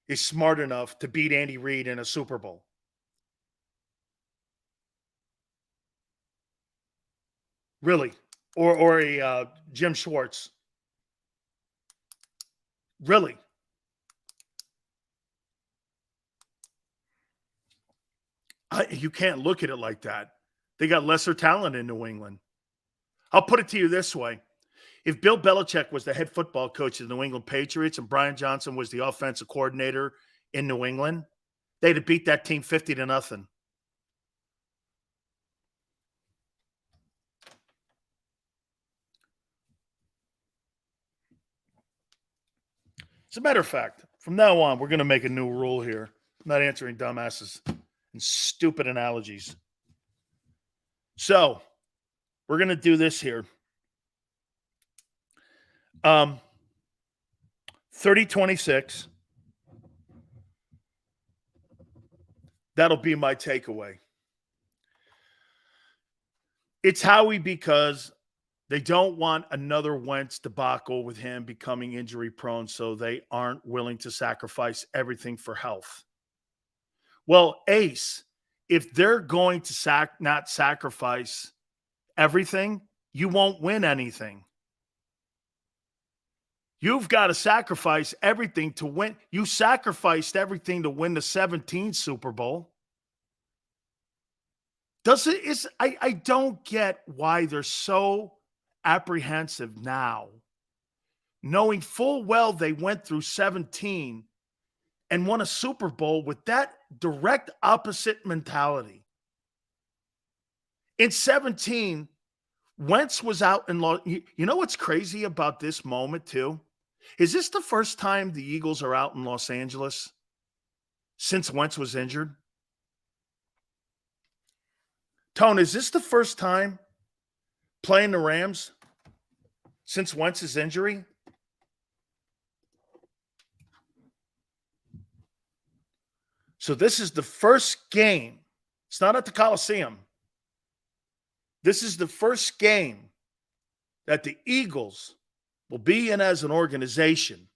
is smart enough to beat Andy Reid in a Super Bowl? Really? Or a Jim Schwartz? Really? You can't look at it like that. They got lesser talent in New England. I'll put it to you this way. If Bill Belichick was the head football coach of the New England Patriots and Brian Johnson was the offensive coordinator in New England, they'd have beat that team 50-0. As a matter of fact, from now on, we're going to make a new rule here. I'm not answering dumbasses and stupid analogies. So, we're going to do this here. 30-26. That'll be my takeaway. It's Howie because they don't want another Wentz debacle with him becoming injury prone, so they aren't willing to sacrifice everything for health. Well, Ace, if they're going to not sacrifice everything, you won't win anything. You've got to sacrifice everything to win. You sacrificed everything to win the 17th Super Bowl. I don't get why they're so apprehensive now, knowing full well they went through 17 and won a Super Bowl with that direct opposite mentality. In 17, Wentz was out in you know what's crazy about this moment too? Is this the first time the Eagles are out in Los Angeles since Wentz was injured? Tone, is this the first time playing the Rams since Wentz's injury? So this is the first game. It's not at the Coliseum. This is the first game that the Eagles will be in as an organization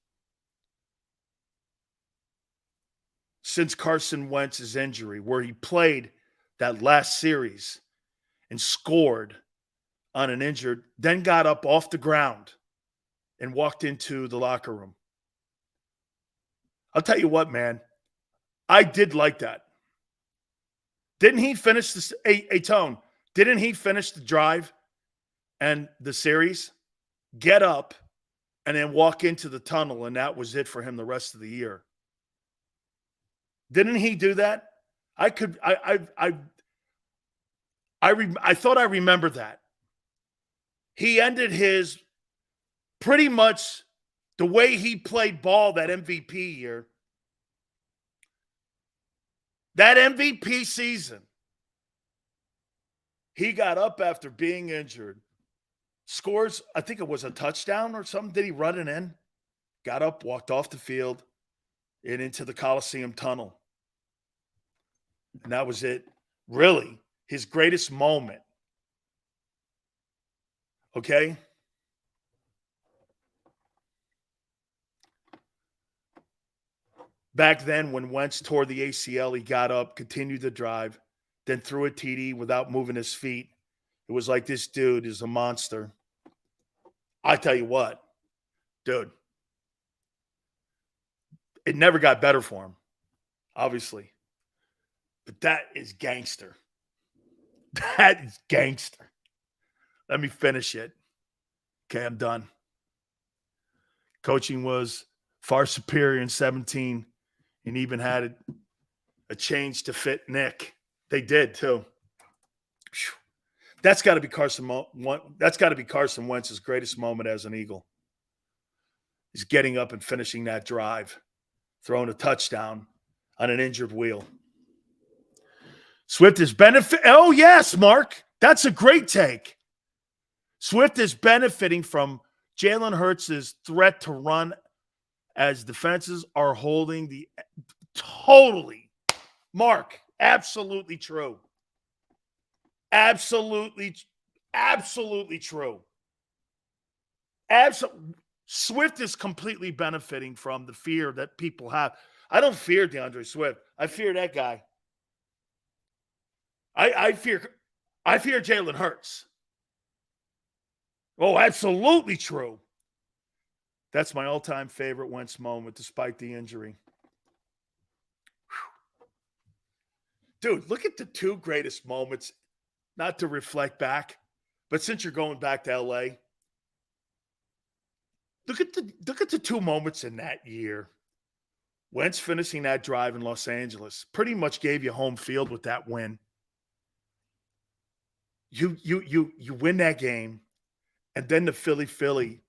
since Carson Wentz's injury, where he played that last series and scored on an injured, then got up off the ground and walked into the locker room. I'll tell you what, man, I did like that. Didn't he finish this? Tone, didn't he finish the drive and the series, get up, and then walk into the tunnel, and that was it for him the rest of the year? Didn't he do that? I thought I remembered that. He ended his pretty much the way he played ball that MVP year. That MVP season, he got up after being injured, scores, I think it was a touchdown or something. Did he run it in? Got up, walked off the field, and into the Coliseum tunnel. And that was it. Really, his greatest moment. Okay? Back then, when Wentz tore the ACL, he got up, continued the drive, then threw a TD without moving his feet. It was like, this dude is a monster. I tell you what, dude, it never got better for him, obviously. But that is gangster. That is gangster. Let me finish it. Okay, I'm done. Coaching was far superior in 17 and even had a change to fit Nick. They did too. Whew. That's got to be Carson Wentz's greatest moment as an Eagle. He's getting up and finishing that drive throwing a touchdown on an injured wheel. Swift is oh, yes, Mark. That's a great take. Swift is benefiting from Jalen Hurts' threat to run as defenses are holding the totally. Mark, absolutely true. Absolutely true. Swift is completely benefiting from the fear that people have. I don't fear DeAndre Swift. I fear that guy. I fear Jalen Hurts. Oh, absolutely true. That's my all-time favorite Wentz moment, despite the injury. Whew. Dude, look at the two greatest moments, not to reflect back, but since you're going back to LA, look at the two moments in that year. Wentz finishing that drive in Los Angeles pretty much gave you home field with that win. You win that game, and then the Philly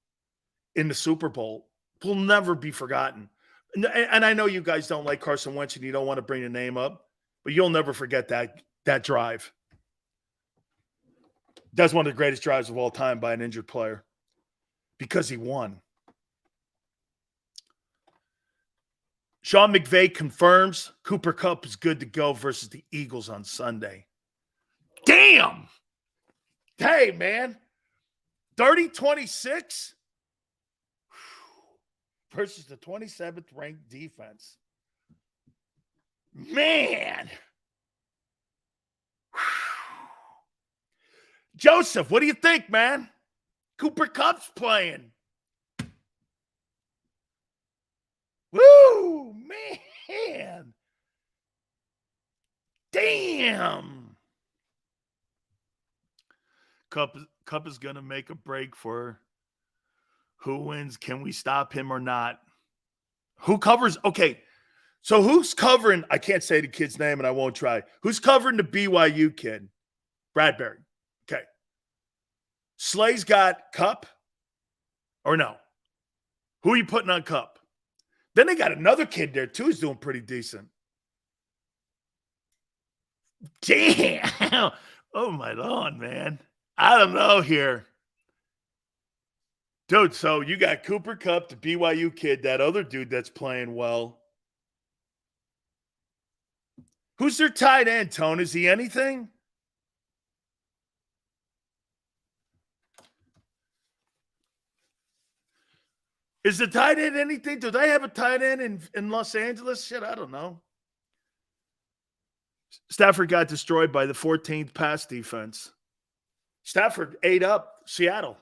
in the Super Bowl will never be forgotten. And I know you guys don't like Carson Wentz and you don't want to bring the name up, but you'll never forget that drive. That's one of the greatest drives of all time by an injured player because he won. Sean McVay confirms Cooper Kupp is good to go versus the Eagles on Sunday. Damn! Hey, man. 30-26 versus the 27th ranked defense. Man. Joseph, what do you think, man? Cooper Kupp's playing. Woo, man. Damn. Kupp is going to make a break for who wins. Can we stop him or not? Who covers? Okay, so who's covering? I can't say the kid's name and I won't try. Who's covering the BYU kid? Bradbury. Okay. Slay's got Kupp or no? Who are you putting on Kupp? Then they got another kid there too who's doing pretty decent. Damn. Oh, my Lord, man. I don't know here. Dude, so you got Cooper Kupp, the BYU kid, that other dude that's playing well. Who's their tight end, Tone? Is he anything? Is the tight end anything? Do they have a tight end in Los Angeles? Shit, I don't know. Stafford got destroyed by the 14th pass defense. Stafford ate up Seattle.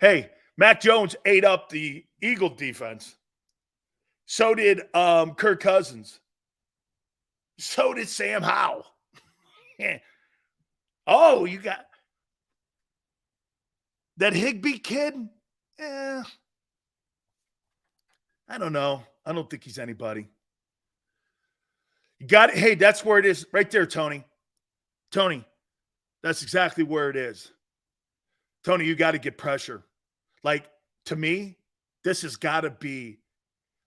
Hey, Mac Jones ate up the Eagle defense. So did Kirk Cousins. So did Sam Howell. Oh, you got that Higbee kid? I don't know. I don't think he's anybody. You got it. Hey, that's where it is. Right there, Tony. Tony, that's exactly where it is. Tony, you got to get pressure. Like, to me, this has got to be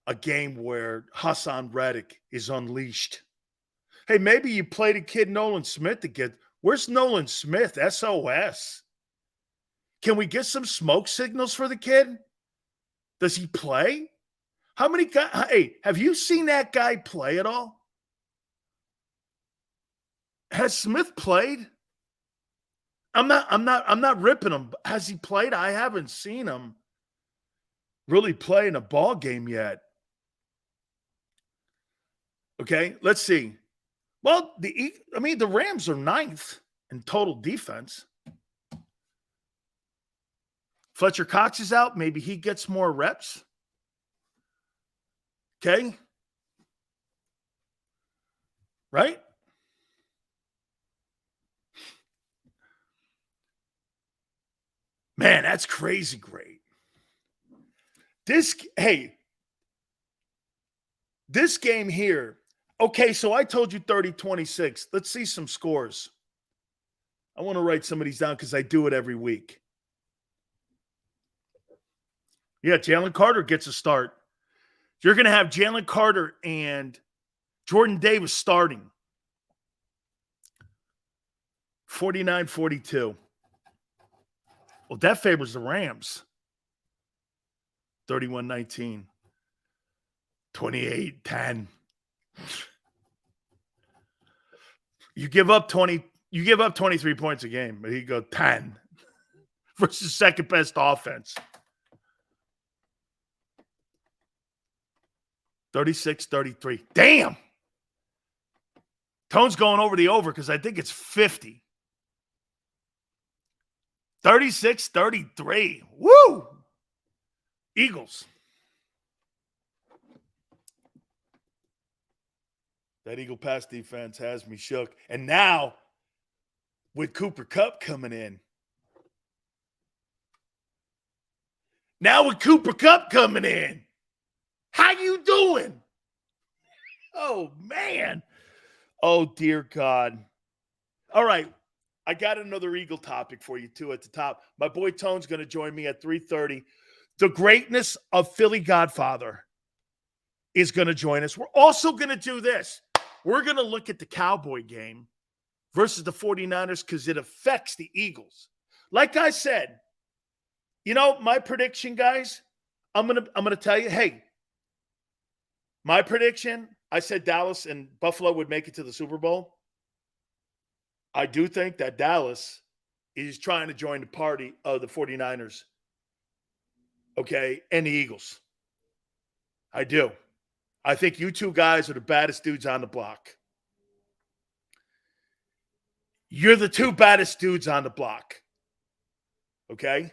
a game where Hassan Reddick is unleashed. Hey, maybe you played a kid, Nolan Smith, to get. Where's Nolan Smith? SOS. Can we get some smoke signals for the kid? Does he play? How many guys? Hey, have you seen that guy play at all? Has Smith played? I'm not ripping him. Has he played? I haven't seen him really play in a ball game yet. Okay, let's see. Well, the Rams are 9th in total defense. Fletcher Cox is out. Maybe he gets more reps. Okay. Right? Man, that's crazy great. This game here. Okay, so I told you 30-26. Let's see some scores. I want to write some of these down because I do it every week. Yeah, Jalen Carter gets a start. You're going to have Jalen Carter and Jordan Davis starting. 49-42. Well, that favors the Rams. 31-19. 28-10. You give up 23 points a game, but he go 10 versus second best offense. 36-33. Damn. Tone's going over the over because I think it's 50. 36-33. Woo! Eagles. That Eagle pass defense has me shook. And now, with Cooper Kupp coming in. How you doing? Oh, man. Oh, dear God. All right. I got another Eagle topic for you, too, at the top. My boy Tone's going to join me at 3:30. The greatness of Philly Godfather is going to join us. We're also going to do this. We're going to look at the Cowboy game versus the 49ers because it affects the Eagles. Like I said, my prediction, guys, I'm gonna tell you, hey, my prediction, I said Dallas and Buffalo would make it to the Super Bowl. I do think that Dallas is trying to join the party of the 49ers, okay, and the Eagles. I do. I think you two guys are the baddest dudes on the block. You're the two baddest dudes on the block. Okay?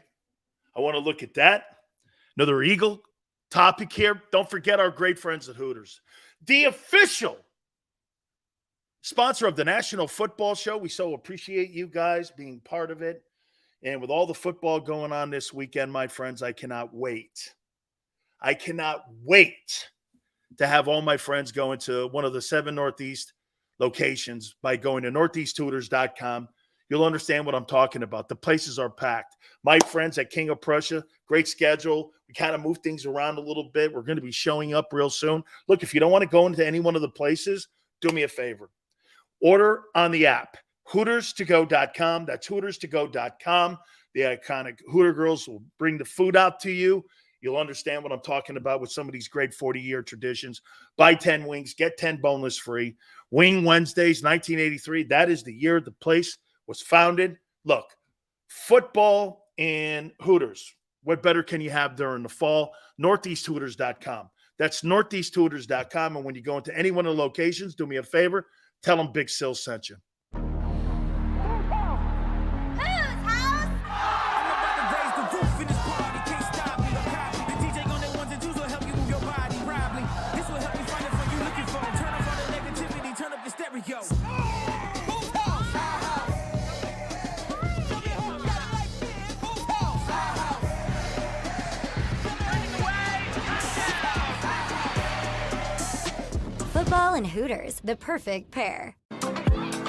I want to look at that. Another Eagle topic here. Don't forget our great friends at Hooters. The official sponsor of the National Football Show. We so appreciate you guys being part of it. And with all the football going on this weekend, my friends, I cannot wait. I cannot wait to have all my friends go into one of the 7 Northeast locations by going to northeasthooters.com. You'll understand what I'm talking about. The places are packed. My friends at King of Prussia, great schedule. We kind of move things around a little bit. We're going to be showing up real soon. Look, if you don't want to go into any one of the places, do me a favor. Order on the app, hooterstogo.com. That's hooterstogo.com. The iconic Hooter girls will bring the food out to you. You'll understand what I'm talking about with some of these great 40-year traditions. Buy 10 wings, get 10 boneless free. Wing Wednesdays, 1983. That is the year the place was founded. Look, football and Hooters. What better can you have during the fall? Northeasthooters.com. That's northeasthooters.com. And when you go into any one of the locations, do me a favor, tell them Big Sil sent you. Football and Hooters, the perfect pair.